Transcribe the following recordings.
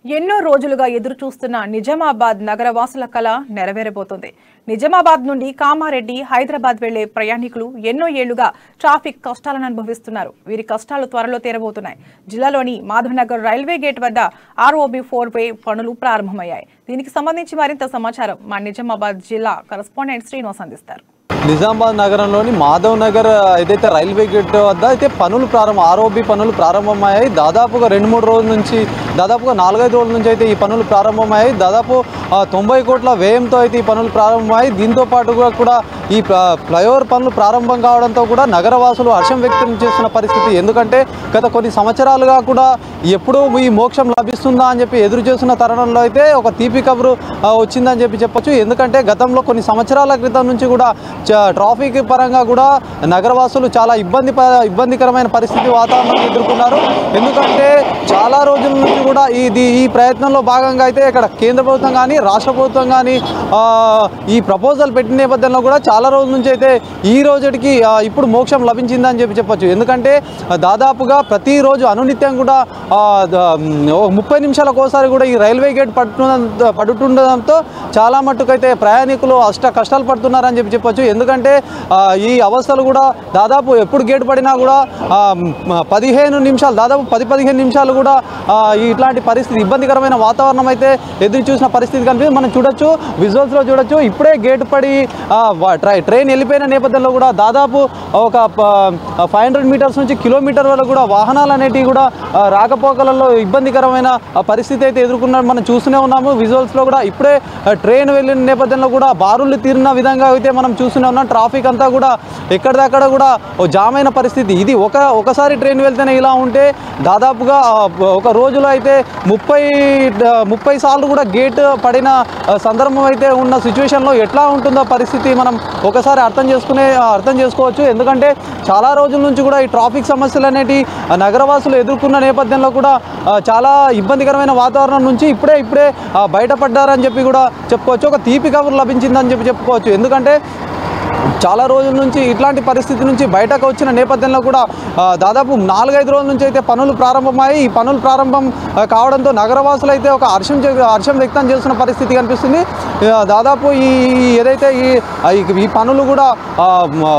ఎన్నో రోజులుగా ఎదురు చూస్తున్న నిజామాబాద్ నగరవాసుల కల నెరవేరబోతోంది. నిజామాబాద్ నుండి కామారెడ్డి, హైదరాబాద్ వెళ్లే ప్రయాణికులు ఎన్నో ఏళ్లుగా ట్రాఫిక్ కష్టాలను అనుభవిస్తున్నారు. వీరి కష్టాలు త్వరలో తీరబోతున్నాయి. జిల్లాలోని మాధవనగర్ రైల్వే గేట్ వద్ద ROB 4-వే పనులు ప్రారంభమయ్యాయి. దీనికి సంబంధించి మరింత సమాచారం మా నిజామాబాద్ జిల్లా కరెస్పాండెంట్ శ్రీనివాస్ అందిస్తారు. నిజామాబాద్ నగరంలోని మాధవ్ నగర్ ఏదైతే రైల్వే గేట్ వద్ద అయితే పనులు ROB పనులు ప్రారంభమయ్యాయి. దాదాపుగా 2-3 రోజుల నుంచి దాదాపుగా 4-5 రోజుల నుంచి అయితే ఈ పనులు ప్రారంభమయ్యాయి. దాదాపు 90 కోట్ల వ్యయంతో అయితే ఈ పనులు ప్రారంభమయ్యాయి. దీంతో పాటుగా కూడా ఈ ఫ్లైఓవర్ పనులు ప్రారంభం కావడంతో కూడా నగరవాసులు హర్షం వ్యక్తం చేస్తున్న పరిస్థితి. ఎందుకంటే గత కొన్ని సంవత్సరాలుగా కూడా ఎప్పుడూ ఈ మోక్షం లభిస్తుందా అని చెప్పి ఎదురు చేస్తున్న తరుణంలో అయితే ఒక తీపి కబురు వచ్చిందని చెప్పొచ్చు. ఎందుకంటే గతంలో కొన్ని సంవత్సరాల క్రితం నుంచి కూడా ట్రాఫిక్ పరంగా కూడా నగరవాసులు చాలా ఇబ్బందికరమైన పరిస్థితి వాతావరణం ఎదుర్కొన్నారు. ఎందుకంటే చాలా రోజుల నుంచి కూడా ఈ ప్రయత్నంలో భాగంగా అయితే ఇక్కడ కేంద్ర ప్రభుత్వం కానీ రాష్ట్ర ప్రభుత్వం కానీ ఈ ప్రపోజల్ పెట్టిన నేపథ్యంలో కూడా చాలా రోజుల నుంచి అయితే ఈ రోజుకి ఇప్పుడు మోక్షం లభించిందని చెప్పొచ్చు. ఎందుకంటే దాదాపుగా ప్రతిరోజు అనునిత్యం కూడా 30 నిమిషాలకు ఒకసారి కూడా ఈ రైల్వే గేట్ పడుతుండడంతో చాలా మట్టుకైతే ప్రయాణికులు కష్టాలు పడుతున్నారని చెప్పొచ్చు. ఎందుకంటే ఈ అవస్థలు కూడా దాదాపు ఎప్పుడు గేట్ పడినా కూడా 15 నిమిషాలు దాదాపు 10-15 నిమిషాలు కూడా ఇట్లాంటి పరిస్థితి ఇబ్బందికరమైన వాతావరణం అయితే ఎదురు చూసిన పరిస్థితి కనిపిస్తుంది. మనం చూడొచ్చు, విజువల్స్లో చూడొచ్చు. ఇప్పుడే గేట్ పడి ట్రైన్ వెళ్ళిపోయిన నేపథ్యంలో కూడా దాదాపు ఒక 500 మీటర్స్ నుంచి కిలోమీటర్ వరకు కూడా వాహనాలు అనేటివి కూడా రాకపోకలలో ఇబ్బందికరమైన పరిస్థితి అయితే ఎదుర్కొన్నారు. మనం చూస్తూనే ఉన్నాము. విజువల్స్లో కూడా ఇప్పుడే ట్రైన్ వెళ్ళిన నేపథ్యంలో కూడా బారులు తీరిన విధంగా అయితే మనం చూస్తూనే ఉన్నాం. ట్రాఫిక్ అంతా కూడా ఎక్కడిదక్కడ కూడా జామ్ అయిన పరిస్థితి. ఇది ఒకసారి ట్రైన్ వెళ్తేనే ఇలా ఉంటే దాదాపుగా ఒక రోజులో అయితే 30 సార్లు కూడా గేట్ పడిన సందర్భం అయితే ఉన్న సిచ్యువేషన్లో ఎట్లా ఉంటుందో పరిస్థితి మనం ఒకసారి అర్థం చేసుకోవచ్చు. ఎందుకంటే చాలా రోజుల నుంచి కూడా ఈ ట్రాఫిక్ సమస్యలు అనేవి నగరవాసులు ఎదుర్కొన్న నేపథ్యంలో కూడా చాలా ఇబ్బందికరమైన వాతావరణం నుంచి ఇప్పుడే బయటపడ్డారని చెప్పి కూడా చెప్పుకోవచ్చు. ఒక తీపి కబురు లభించిందని చెప్పుకోవచ్చు. ఎందుకంటే చాలా రోజుల నుంచి ఇట్లాంటి పరిస్థితి నుంచి బయటకు వచ్చిన నేపథ్యంలో కూడా దాదాపు 4-5 రోజుల నుంచి అయితే పనులు ప్రారంభమయ్యాయి. ఈ పనులు ప్రారంభం కావడంతో నగరవాసులు అయితే ఒక హర్షం వ్యక్తం చేస్తున్న పరిస్థితి కనిపిస్తుంది. దాదాపు ఏదైతే ఈ పనులు కూడా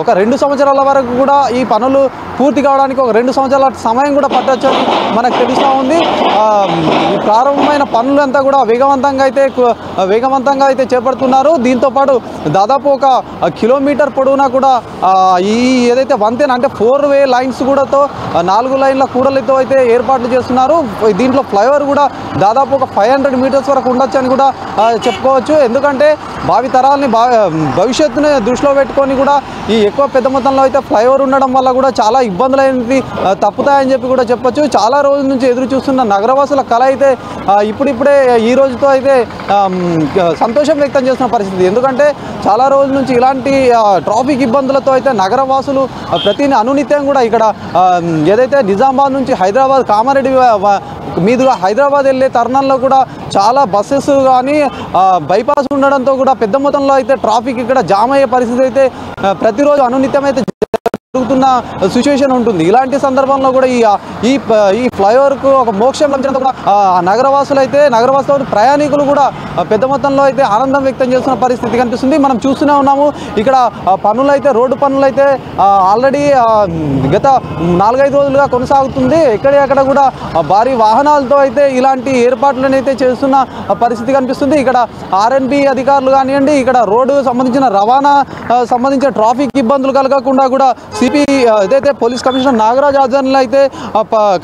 ఒక 2 సంవత్సరాల వరకు కూడా ఈ పనులు పూర్తి కావడానికి ఒక 2 సంవత్సరాల సమయం కూడా పట్టొచ్చని మనకు తెలుస్తూ ఉంది. ఈ ప్రారంభమైన పనులంతా కూడా వేగవంతంగా అయితే చేపడుతున్నారు. దీంతోపాటు దాదాపు ఒక కిలోమీటర్ పొడవునా కూడా ఏదైతే వంతెన అంటే 4-వే లైన్స్ కూడాతో 4 లైన్ల కూడలితో అయితే ఏర్పాట్లు చేస్తున్నారు. దీంట్లో ఫ్లైఓవర్ కూడా దాదాపు ఒక 500 మీటర్స్ వరకు ఉండొచ్చు అని కూడా చెప్పుకోవచ్చు. ఎందుకంటే భావి తరాలని భవిష్యత్తుని దృష్టిలో పెట్టుకొని కూడా ఈ ఎక్కువ పెద్ద మొత్తంలో అయితే ఫ్లైఓవర్ ఉండడం వల్ల కూడా చాలా ఇబ్బందులు అనేది తప్పుతాయని చెప్పి కూడా చెప్పొచ్చు. చాలా రోజుల నుంచి ఎదురు చూస్తున్న నగరవాసుల కళ అయితే ఇప్పుడిప్పుడే ఈ రోజుతో అయితే సంతోషం వ్యక్తం చేస్తున్న పరిస్థితి. ఎందుకంటే చాలా రోజుల నుంచి ఇలాంటి ట్రాఫిక్ ఇబ్బందులతో అయితే నగరవాసులు ప్రతి అనునిత్యం కూడా ఇక్కడ ఏదైతే నిజామాబాద్ నుంచి హైదరాబాద్ కామారెడ్డి మీదుగా హైదరాబాద్ వెళ్ళే తరుణంలో కూడా చాలా బస్సెస్ కానీ బైపాస్ ఉండడంతో కూడా పెద్ద మొత్తంలో అయితే ట్రాఫిక్ ఇక్కడ జామ్ అయ్యే పరిస్థితి అయితే ప్రతిరోజు అనునిత్యం అయితే జరుగుతున్న సిచ్యువేషన్ ఉంటుంది. ఇలాంటి సందర్భంలో కూడా ఈ ఫ్లైఓవర్కు ఒక మోక్షం లభించడంతో కూడా నగరవాసులు ప్రయాణికులు కూడా పెద్ద మొత్తంలో అయితే ఆనందం వ్యక్తం చేస్తున్న పరిస్థితి కనిపిస్తుంది. మనం చూస్తూనే ఉన్నాము. ఇక్కడ రోడ్డు పనులు అయితే ఆల్రెడీ గత 4-5 రోజులుగా కొనసాగుతుంది. ఎక్కడెక్కడ కూడా భారీ వాహనాలతో అయితే ఇలాంటి ఏర్పాట్లను అయితే చేస్తున్న పరిస్థితి కనిపిస్తుంది. ఇక్కడ RNB అధికారులు కానివ్వండి, ఇక్కడ రోడ్డు సంబంధించిన రవాణా సంబంధించిన ట్రాఫిక్ ఇబ్బందులు కలగకుండా కూడా సిపి ఏదైతే పోలీస్ కమిషనర్ నాగరాజ్ ఆధ్వర్యంలో అయితే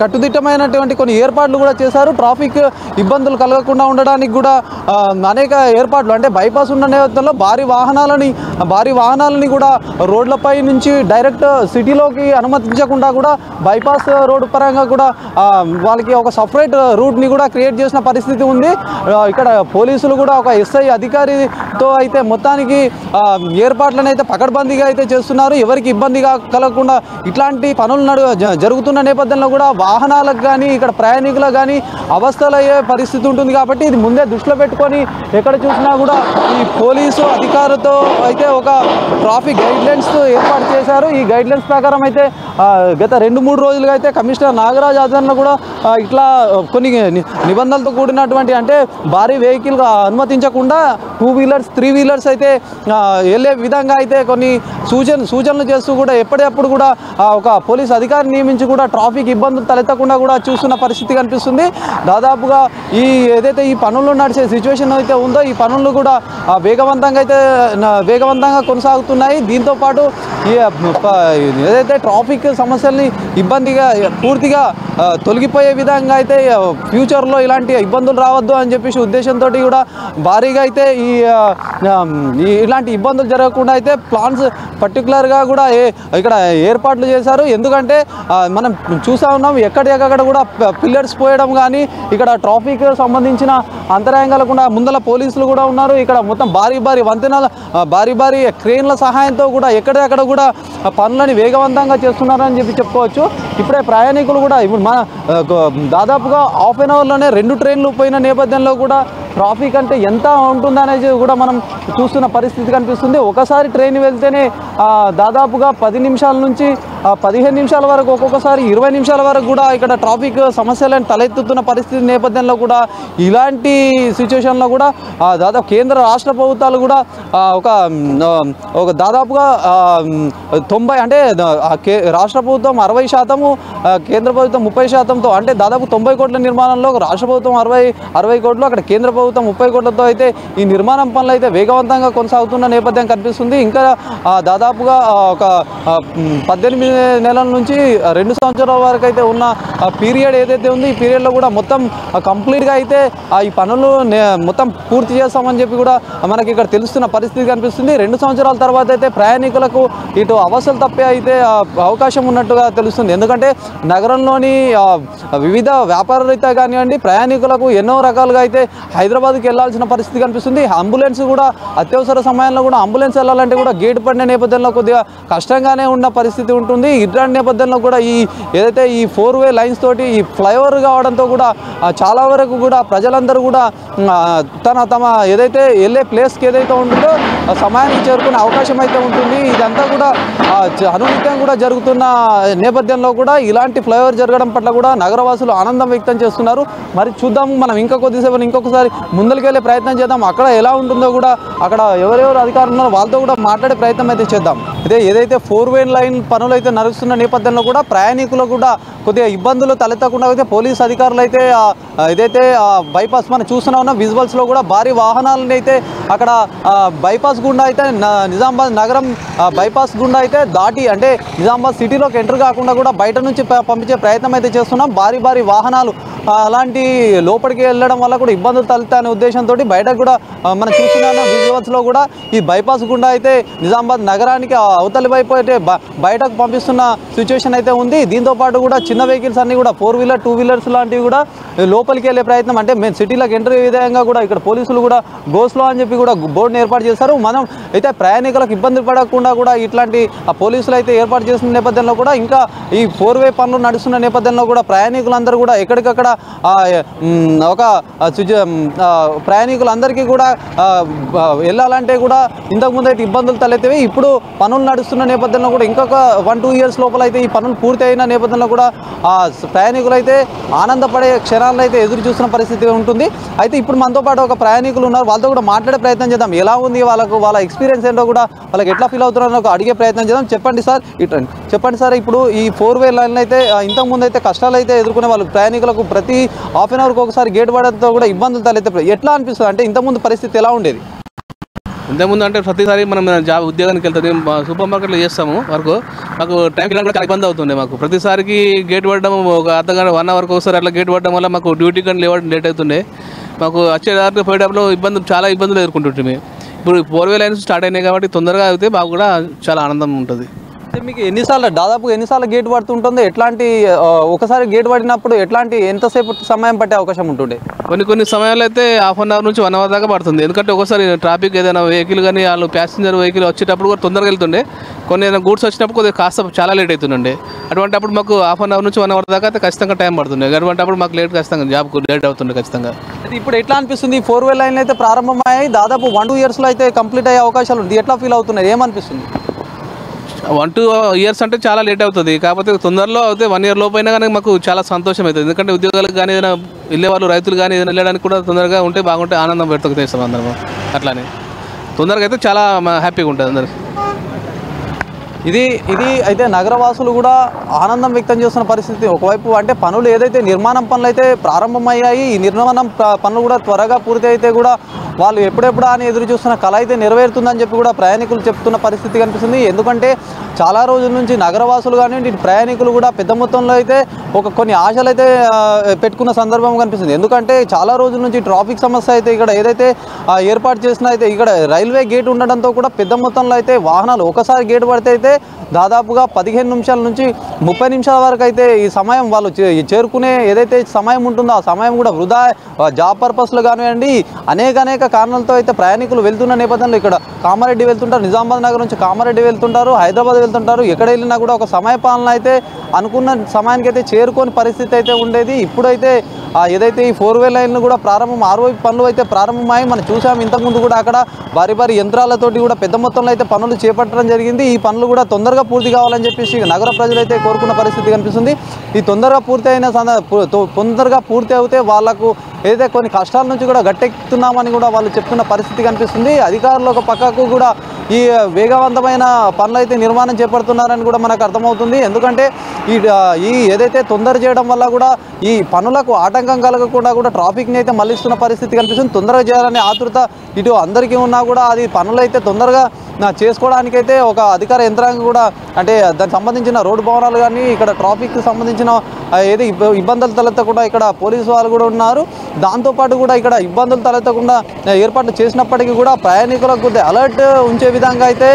కట్టుదిట్టమైనటువంటి కొన్ని ఏర్పాట్లు కూడా చేశారు. ట్రాఫిక్ ఇబ్బందులు కలగకుండా ఉండడానికి కూడా అనేక ఏర్పాట్లు అంటే బైపాస్ ఉన్న నేపథ్యంలో భారీ వాహనాలని కూడా రోడ్లపై నుంచి డైరెక్ట్ సిటీలోకి అనుమతించకుండా కూడా బైపాస్ రోడ్డు పరంగా కూడా వాళ్ళకి ఒక సపరేట్ రూట్ని కూడా క్రియేట్ చేసిన పరిస్థితి ఉంది. ఇక్కడ పోలీసులు కూడా ఒక SI అధికారితో అయితే మొత్తానికి ఏర్పాట్లను అయితే పకడ్బందీగా అయితే చేస్తున్నారు. ఎవరికి ఇబ్బందిగా కలగకుండా ఇట్లాంటి పనులు జరుగుతున్న నేపథ్యంలో కూడా వాహనాలకు కానీ ఇక్కడ ప్రయాణికులకు కానీ అవస్థలు అయ్యే పరిస్థితి ఉంటుంది. కాబట్టి ఇది ముందే దృష్టిలో పెట్టుకుని పెట్టుకొని ఎక్కడ చూసినా కూడా ఈ పోలీసు అధికారులతో అయితే ఒక ట్రాఫిక్ గైడ్లైన్స్ ఏర్పాటు చేశారు. ఈ గైడ్లైన్స్ ప్రకారం అయితే గత 2-3 రోజులుగా అయితే కమిషనర్ నాగరాజ్ ఆధ్వర్యంలో కూడా ఇట్లా కొన్ని నిబంధనలతో కూడినటువంటి అంటే భారీ వెహికల్ అనుమతించకుండా 2 వీలర్స్ 3 వీలర్స్ అయితే వెళ్ళే విధంగా అయితే కొన్ని సూచనలు చేస్తూ కూడా ఎప్పటికప్పుడు కూడా ఒక పోలీస్ అధికారిని నియమించి కూడా ట్రాఫిక్ ఇబ్బందులు తలెత్తకుండా కూడా చూస్తున్న పరిస్థితి కనిపిస్తుంది. దాదాపుగా ఏదైతే ఈ పనులు నడిచే సిచ్యువేషన్ అయితే ఉందో ఈ పనులు కూడా వేగవంతంగా కొనసాగుతున్నాయి. దీంతోపాటు ఏదైతే ట్రాఫిక్ సమస్యల్ని ఇబ్బందిగా పూర్తిగా తొలగిపోయే విధంగా అయితే ఫ్యూచర్లో ఇలాంటి ఇబ్బందులు రావద్దు అని చెప్పేసి ఉద్దేశంతో కూడా భారీగా అయితే ఇలాంటి ఇబ్బందులు జరగకుండా అయితే ప్లాన్స్ పర్టికులర్గా కూడా ఇక్కడ ఏర్పాట్లు చేశారు. ఎందుకంటే మనం చూసా ఉన్నాం ఎక్కడికక్కడ కూడా పిల్లర్స్ పోయడం కానీ ఇక్కడ ట్రాఫిక్ సంబంధించిన అంతరాయంగా కూడా ముందల పోలీసులు కూడా ఉన్నారు. ఇక్కడ మొత్తం భారీ వంతెనల భారీ క్రేన్ల సహాయంతో కూడా ఎక్కడెక్కడ కూడా పనులని వేగవంతంగా చేస్తున్నారని చెప్పుకోవచ్చు. ఇప్పుడే ప్రయాణికులు కూడా ఇప్పుడు మన దాదాపుగా హాఫ్ అన్ అవర్లోనే 2 ట్రైన్లు పోయిన నేపథ్యంలో కూడా ట్రాఫిక్ అంటే ఎంత ఉంటుందనేది కూడా మనం చూస్తున్న పరిస్థితి కనిపిస్తుంది. ఒకసారి ట్రైన్ వెళ్తేనే దాదాపుగా 10 నిమిషాల నుంచి 15 నిమిషాల వరకు ఒక్కొక్కసారి 20 నిమిషాల వరకు కూడా ఇక్కడ ట్రాఫిక్ సమస్యలను తలెత్తుతున్న పరిస్థితి నేపథ్యంలో కూడా ఇలాంటి సిచ్యువేషన్లో కూడా దాదాపు కేంద్ర రాష్ట్ర ప్రభుత్వాలు కూడా ఒక దాదాపుగా 90 అంటే రాష్ట్ర ప్రభుత్వం 60%, కేంద్ర ప్రభుత్వం 30%తో అంటే దాదాపు 90 కోట్ల నిర్మాణంలో రాష్ట్ర ప్రభుత్వం 60 కోట్లు, అక్కడ కేంద్ర ప్రభుత్వం 30 కోట్లతో అయితే ఈ నిర్మాణం పనులు అయితే వేగవంతంగా కొనసాగుతున్న నేపథ్యం కనిపిస్తుంది. ఇంకా దాదాపుగా ఒక 18 నెలల నుంచి 2 సంవత్సరాల వరకు అయితే ఉన్న పీరియడ్ ఏదైతే ఉంది ఈ పీరియడ్లో కూడా మొత్తం కంప్లీట్గా అయితే ఈ పనులు మొత్తం పూర్తి చేస్తామని చెప్పి కూడా మనకి ఇక్కడ తెలుస్తున్న పరిస్థితి కనిపిస్తుంది. 2 సంవత్సరాల తర్వాత అయితే ప్రయాణికులకు ఇటు అవసరం తప్పే అయితే అవకాశం ఉన్నట్టుగా తెలుస్తుంది. ఎందుకంటే నగరంలోని వివిధ వ్యాపార రీత్యా కానివ్వండి ప్రయాణికులకు ఎన్నో రకాలుగా అయితే హైదరాబాద్కి వెళ్ళాల్సిన పరిస్థితి కనిపిస్తుంది. అంబులెన్స్ కూడా అత్యవసర సమయంలో కూడా అంబులెన్స్ వెళ్ళాలంటే కూడా గేట్ పడిన నేపథ్యంలో కొద్దిగా కష్టంగానే ఉన్న పరిస్థితి ఉంటుంది. ఇట్లాంటి నేపథ్యంలో కూడా ఏదైతే ఈ 4-వే లైన్స్ తోటి ఈ ఫ్లైఓవర్ కావడంతో కూడా చాలా వరకు కూడా ప్రజలందరూ కూడా తమ ఏదైతే వెళ్ళే ప్లేస్కి ఏదైతే ఉంటుందో సమయానికి చేరుకునే అవకాశం అయితే ఉంటుంది. ఇదంతా కూడా అనునిత్యం కూడా జరుగుతున్న నేపథ్యంలో కూడా ఇలాంటి ఫ్లైఓవర్ జరగడం పట్ల కూడా నగరవాసులు ఆనందం వ్యక్తం చేస్తున్నారు. మరి చూద్దాం, మనం ఇంకొకసారి ముందరికి వెళ్ళే ప్రయత్నం చేద్దాం. అక్కడ ఎలా ఉంటుందో కూడా అక్కడ ఎవరెవరు అధికారులు ఉన్నారో వాళ్ళతో కూడా మాట్లాడే ప్రయత్నం అయితే చేద్దాం. ఏదైతే 4-వే లైన్ పనులు అయితే నడుస్తున్న నేపథ్యంలో కూడా ప్రయాణికులు కూడా కొద్దిగా ఇబ్బందులు తలెత్తకుండా అయితే పోలీసు అధికారులు అయితే ఏదైతే బైపాస్ మనం చూస్తున్నా ఉన్న విజువల్స్లో కూడా భారీ వాహనాలను అయితే అక్కడ బైపాస్ గుండా అయితే నిజామాబాద్ నగరం బైపాస్ గుండా అయితే దాటి అంటే నిజామాబాద్ సిటీలోకి ఎంటర్ కాకుండా కూడా బయట నుంచి పంపించే ప్రయత్నం అయితే చేస్తున్నాం. భారీ వాహనాలు అలాంటి లోపలికి వెళ్ళడం వల్ల కూడా ఇబ్బందులు తలెత్తానే ఉద్దేశంతో బయటకు కూడా మనం చూస్తున్నాం విజువల్స్లో కూడా ఈ బైపాస్ గుండా అయితే నిజామాబాద్ నగరానికి అవతలి వైపు అయితే బయటకు పంపిస్తున్న సిచ్యువేషన్ అయితే ఉంది. దీంతోపాటు కూడా చిన్న వెహికల్స్ అన్నీ కూడా 4-వీలర్ 2 వీలర్స్ లాంటివి కూడా లోపలికి వెళ్ళే ప్రయత్నం అంటే మేము సిటీలోకి ఎంటర్ అయ్యే విధంగా కూడా ఇక్కడ పోలీసులు కూడా గోస్లో అని చెప్పి కూడా బోర్డుని ఏర్పాటు చేశారు. మనం అయితే ప్రయాణికులకు ఇబ్బంది పడకుండా కూడా ఇట్లాంటి పోలీసులు అయితే ఏర్పాటు చేసిన నేపథ్యంలో కూడా ఇంకా ఈ 4-వే పనులు నడుస్తున్న నేపథ్యంలో కూడా ప్రయాణికులందరూ కూడా ఎక్కడికక్కడ ఒక ప్రయాణికులందరికీ కూడా వెళ్ళాలంటే కూడా ఇంతకుముందు అయితే ఇబ్బందులు తలెత్తేవి. ఇప్పుడు పనులు నడుస్తున్న నేపథ్యంలో కూడా ఇంకొక 1-2 ఇయర్స్ లోపల అయితే ఈ పనులు పూర్తి అయిన నేపథ్యంలో కూడా ప్రయాణికులు అయితే ఆనందపడే క్షణాలను అయితే ఎదురు చూస్తున్న పరిస్థితి ఉంటుంది. అయితే ఇప్పుడు మనతో పాటు ఒక ప్రయాణికులు ఉన్నారు, వాళ్ళతో కూడా మాట్లాడే ప్రయత్నం చేద్దాం. ఎలా ఉంది వాళ్ళ ఎక్స్పీరియన్స్ ఏంటో కూడా వాళ్ళకి ఎట్లా ఫీల్ అవుతున్నారో అడిగే ప్రయత్నం చేద్దాం. చెప్పండి సార్, ఇప్పుడు ఈ 4-వే లైన్ అయితే ఇంతకుముందు అయితే కష్టాలు అయితే ఎదుర్కొనే వాళ్ళు ప్రయాణికులకు ప్రతి హాఫ్ అన్ అవర్కి ఒకసారి గేట్ పడడంతో కూడా ఇబ్బందులు తలెత్తే ఎట్లా అనిపిస్తుంది? అంటే ఇంతకుముందు పరిస్థితి ఎలా ఉండేది? ఇంతకుముందు అంటే ప్రతిసారి మనం ఉద్యోగానికి వెళ్తుంది సూపర్ మార్కెట్లో చేస్తాము వరకు మాకు టైంకి కూడా చాలా ఇబ్బంది అవుతుండే. మాకు ప్రతిసారికి గేట్ పడడం ఒక అర్ధగంట 1 అవర్కి ఒకసారి అట్లా గేట్ పడడం వల్ల మాకు డ్యూటీ కానీ లేవడం లేట్ అవుతుండే. మాకు వచ్చేదానికి పోయేటప్పుడు చాలా ఇబ్బందులు ఎదుర్కొంటుంటే. ఇప్పుడు 4-వే లైన్స్ స్టార్ట్ అయినాయి కాబట్టి తొందరగా అయితే మాకు కూడా చాలా ఆనందం ఉంటుంది. అంటే మీకు దాదాపు ఎన్నిసార్లు గేట్ పడుతుంటుందో ఎట్లాంటి ఒకసారి గేట్ పడినప్పుడు ఎంతసేపు సమయం పట్టే అవకాశం ఉంటుండే? కొన్ని సమయాల్లో అయితే హాఫ్ అన్ అవర్ నుంచి 1 అవర్ దాకా పడుతుంది. ఎందుకంటే ఒకసారి ట్రాఫిక్ ఏదైనా వెహికల్ కానీ వాళ్ళు ప్యాసింజర్ వెహికల్ వచ్చేటప్పుడు కూడా తొందరగా వెళ్తుండే, కొన్ని ఏదైనా గూడ్స్ వచ్చినప్పుడు కొద్దిగా కాస్త చాలా లేట్ అవుతుండే. అటువంటిప్పుడు మాకు హాఫ్ అన్ అవర్ నుంచి 1 అవర్ దాకా అయితే ఖచ్చితంగా టైం పడుతుంది. అటువంటిప్పుడు మాకు లేట్ ఖచ్చితంగా జాబ్కు లేట్ అవుతుండే ఖచ్చితంగా. అయితే ఇప్పుడు ఎట్లా అనిపిస్తుంది? 4-wheel లైన్లు అయితే ప్రారంభమయ్యాయి, దాదాపు 1-2 ఇయర్స్లో అయితే కంప్లీట్ అయ్యే అవకాశాలు ఉంది. ఎట్లా ఫీల్ అవుతున్నాయి, ఏమనిపిస్తుంది? 1-2 ఇయర్స్ అంటే చాలా లేట్ అవుతుంది. కాకపోతే తొందరలో అయితే 1 ఇయర్ లోపైనా కానీ మాకు చాలా సంతోషం అవుతుంది. ఎందుకంటే ఉద్యోగాలకు కానీ ఏదైనా వెళ్ళే వాళ్ళు రైతులు కానీ ఏదైనా వెళ్ళడానికి కూడా తొందరగా ఉంటే బాగుంటే ఆనందం వ్యక్తం అందరం. అట్లానే తొందరగా అయితే చాలా హ్యాపీగా ఉంటుంది అందరికి. ఇది అయితే నగరవాసులు కూడా ఆనందం వ్యక్తం చేస్తున్న పరిస్థితి. ఒకవైపు అంటే పనులు ఏదైతే నిర్మాణం పనులు అయితే ప్రారంభమయ్యాయి, ఈ నిర్మాణం పనులు కూడా త్వరగా పూర్తి అయితే కూడా వాళ్ళు ఎప్పుడెప్పుడా అని ఎదురు చూస్తున్న కళ అయితే నెరవేరుతుందని చెప్పి కూడా ప్రయాణికులు చెప్తున్న పరిస్థితి కనిపిస్తుంది. ఎందుకంటే చాలా రోజుల నుంచి నగరవాసులు కానివ్వండి, ప్రయాణికులు కూడా పెద్ద మొత్తంలో అయితే కొన్ని ఆశలు అయితే పెట్టుకున్న సందర్భం కనిపిస్తుంది. ఎందుకంటే చాలా రోజుల నుంచి ట్రాఫిక్ సమస్య అయితే ఇక్కడ ఏదైతే ఏర్పాటు చేసిన అయితే ఇక్కడ రైల్వే గేట్ ఉండడంతో కూడా పెద్ద మొత్తంలో అయితే వాహనాలు ఒకసారి గేట్ పడితే అయితే దాదాపుగా 15 నిమిషాల నుంచి 30 నిమిషాల వరకు అయితే ఈ సమయం వాళ్ళు చేరుకునే ఏదైతే సమయం ఉంటుందో ఆ సమయం కూడా వృధా, జాబ్ పర్పస్లో కానివ్వండి అనేక కారణాలతో అయితే ప్రయాణికులు వెళ్తున్న నేపథ్యంలో ఇక్కడ కామారెడ్డి వెళ్తుంటారు, నిజామాబాద్ నగర్ నుంచి కామారెడ్డి వెళ్తుంటారు, హైదరాబాద్ వెళ్తుంటారు. ఎక్కడ వెళ్ళినా కూడా ఒక సమయ పాలన అయితే అనుకున్న సమయానికి అయితే చేరుకోని పరిస్థితి అయితే ఉండేది. ఇప్పుడైతే ఏదైతే ఈ 4-wheel లైన్లు కూడా ప్రారంభం, ఆర్ఓబి పనులు అయితే ప్రారంభమయ్యి మనం చూసాం. ఇంతకుముందు కూడా అక్కడ భారీ యంత్రాలతోటి కూడా పెద్ద మొత్తంలో అయితే పనులు చేపట్టడం జరిగింది. ఈ పనులు కూడా తొందరగా పూర్తి కావాలని చెప్పేసి నగర ప్రజలైతే కోరుకున్న పరిస్థితి కనిపిస్తుంది. ఈ తొందరగా పూర్తి అవుతే వాళ్లకు ఏదైతే కొన్ని కష్టాల నుంచి కూడా గట్టెక్కుతున్నామని కూడా వాళ్ళు చెప్తున్న పరిస్థితి కనిపిస్తుంది. అధికారులు ఒక పక్కకు కూడా ఈ వేగవంతమైన పనులు అయితే నిర్మాణం చేపడుతున్నారని కూడా మనకు అర్థమవుతుంది. ఎందుకంటే ఈ ఏదైతే తొందర చేయడం వల్ల కూడా ఈ పనులకు ఆటంకం కలగకుండా కూడా ట్రాఫిక్ని అయితే మళ్లిస్తున్న పరిస్థితి కనిపిస్తుంది. తొందరగా చేయాలనే ఆతృత ఇటు అందరికీ ఉన్నా కూడా అది పనులు అయితే తొందరగా చేసుకోవడానికైతే ఒక అధికార యంత్రాంగం కూడా అంటే దానికి సంబంధించిన రోడ్డు భవనాలు కానీ ఇక్కడ ట్రాఫిక్కి సంబంధించిన ఏది ఇబ్బందులు తలెత్తకుండా ఇక్కడ పోలీసు వాళ్ళు కూడా ఉన్నారు. దాంతోపాటు కూడా ఇక్కడ ఇబ్బందులు తలెత్తకుండా ఏర్పాట్లు చేసినప్పటికీ కూడా ప్రయాణికులకు కొద్దిగా అలర్ట్ ఉంచే విధంగా అయితే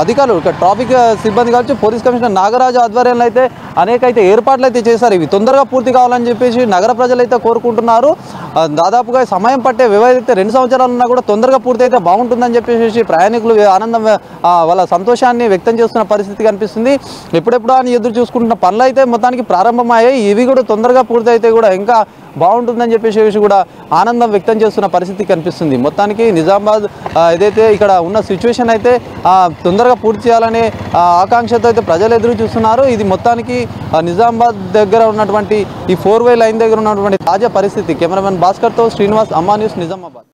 అధికారులు ట్రాఫిక్ సిబ్బంది కావచ్చు, పోలీస్ కమిషనర్ నాగరాజు ఆధ్వర్యంలో అయితే అనేక ఏర్పాట్లు అయితే చేశారు. ఇవి తొందరగా పూర్తి కావాలని చెప్పేసి నగర ప్రజలైతే కోరుకుంటున్నారు. దాదాపుగా సమయం పట్టే వ్యవధి అయితే 2 సంవత్సరాలు ఉన్నా కూడా తొందరగా పూర్తి అయితే బాగుంటుందని చెప్పేసి ప్రయాణికులు ఆనందం వాళ్ళ సంతోషాన్ని వ్యక్తం చేస్తున్న పరిస్థితి కనిపిస్తుంది. ఎప్పుడెప్పుడు అని ఎదురు చూసుకుంటున్న పనులు అయితే మొత్తానికి ప్రారంభమయ్యాయి. ఇవి కూడా తొందరగా పూర్తి అయితే కూడా ఇంకా బాగుంటుందని చెప్పేసి కూడా ఆనందం వ్యక్తం చేస్తున్న పరిస్థితి కనిపిస్తుంది. మొత్తానికి నిజామాబాద్ ఏదైతే ఇక్కడ ఉన్న సిచ్యువేషన్ అయితే తొందరగా పూర్తి చేయాలనే ఆకాంక్షతో అయితే ప్రజలు ఎదురు చూస్తున్నారు. ఇది మొత్తానికి నిజామాబాద్ దగ్గర ఉన్నటువంటి ఈ 4-wheel లైన్ దగ్గర ఉన్నటువంటి తాజా పరిస్థితి. కెమెరామెన్ భాస్కర్తో శ్రీనివాస్, అమ్మా న్యూస్, నిజామాబాద్.